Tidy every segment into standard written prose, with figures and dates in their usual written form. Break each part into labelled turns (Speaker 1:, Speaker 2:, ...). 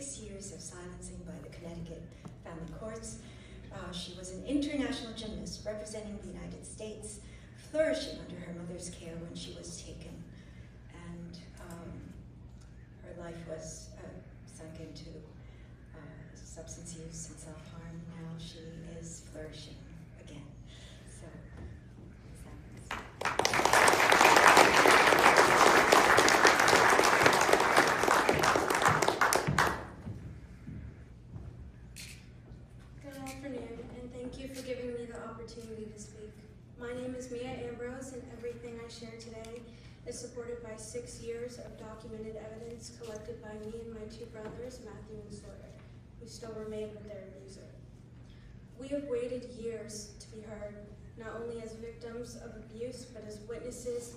Speaker 1: 6 years of silencing by the Connecticut family courts. She was an international gymnast representing the United States, flourishing under her mother's care when she was taken. And her life was sunk into substance use and self-harm. Now she is flourishing again. So,
Speaker 2: Good afternoon, and thank you for giving me the opportunity to speak. My name is Mia Ambrose, and everything I share today is supported by 6 years of documented evidence collected by me and my 2 brothers, Matthew and Sawyer, who still remain with their abuser. We have waited years to be heard, not only as victims of abuse, but as witnesses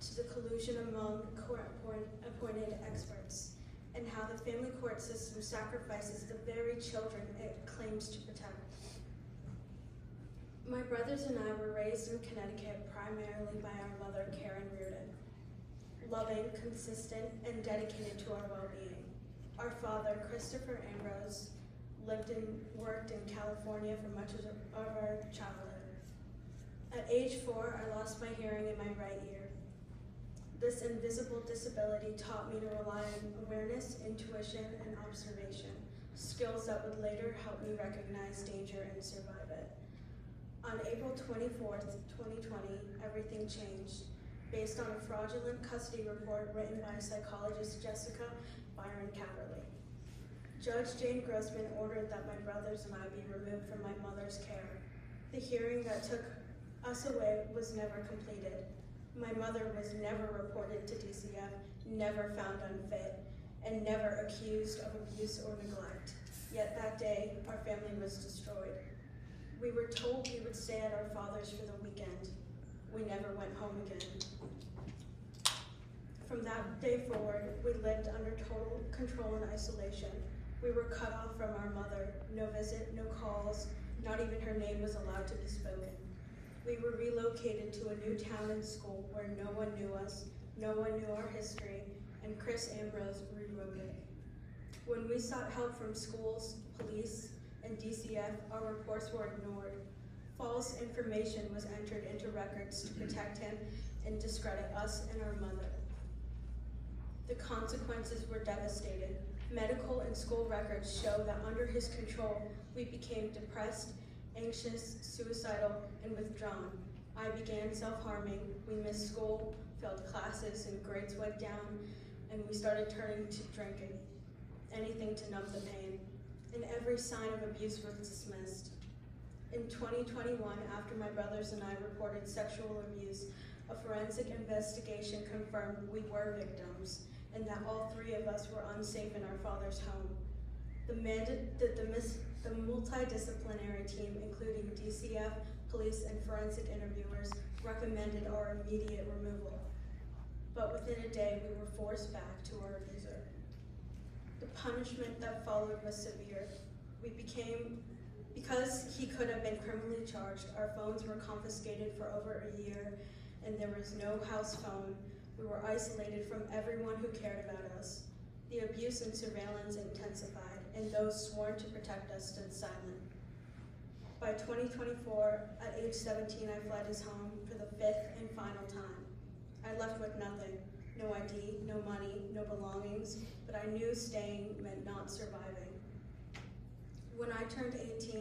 Speaker 2: to the collusion among court-appointed experts, and how the family court system sacrifices the very children it claims to protect. My brothers and I were raised in Connecticut primarily by our mother, Karen Reardon, loving, consistent, and dedicated to our well-being. Our father, Christopher Ambrose, lived and worked in California for much of our childhood. At age 4, I lost my hearing in my right ear. This invisible disability taught me to rely on awareness, intuition, and observation, skills that would later help me recognize danger and survive it. On April 24th, 2020, everything changed, based on a fraudulent custody report written by psychologist Jessica Byron Catterley. Judge Jane Grossman ordered that my brothers and I be removed from my mother's care. The hearing that took us away was never completed. My mother was never reported to DCF, never found unfit, and never accused of abuse or neglect. Yet that day, our family was destroyed. We were told we would stay at our father's for the weekend. We never went home again. From that day forward, we lived under total control and isolation. We were cut off from our mother, no visit, no calls, not even her name was allowed to be spoken. We were relocated to a new town and school where no one knew us, no one knew our history, and Chris Ambrose rewrote it. When we sought help from schools, police, and DCF, our reports were ignored. False information was entered into records to protect him and discredit us and our mother. The consequences were devastating. Medical and school records show that under his control, we became depressed, anxious, suicidal, and withdrawn. I began self-harming. We missed school, failed classes, and grades went down, and we started turning to drinking, anything to numb the pain. And every sign of abuse was dismissed. In 2021, after my brothers and I reported sexual abuse, a forensic investigation confirmed we were victims, and that all 3 of us were unsafe in our father's home. The multidisciplinary team, including DCF, police, and forensic interviewers, recommended our immediate removal. But within a day, we were forced back to our abuser. The punishment that followed was severe. Because he could have been criminally charged, our phones were confiscated for over a year, and there was no house phone. We were isolated from everyone who cared about us. The abuse and surveillance intensified, and those sworn to protect us stood silent. By 2024, at age 17, I fled his home for the 5th and final time. I left with nothing, no ID, no money, no belongings, but I knew staying meant not surviving. When I turned 18,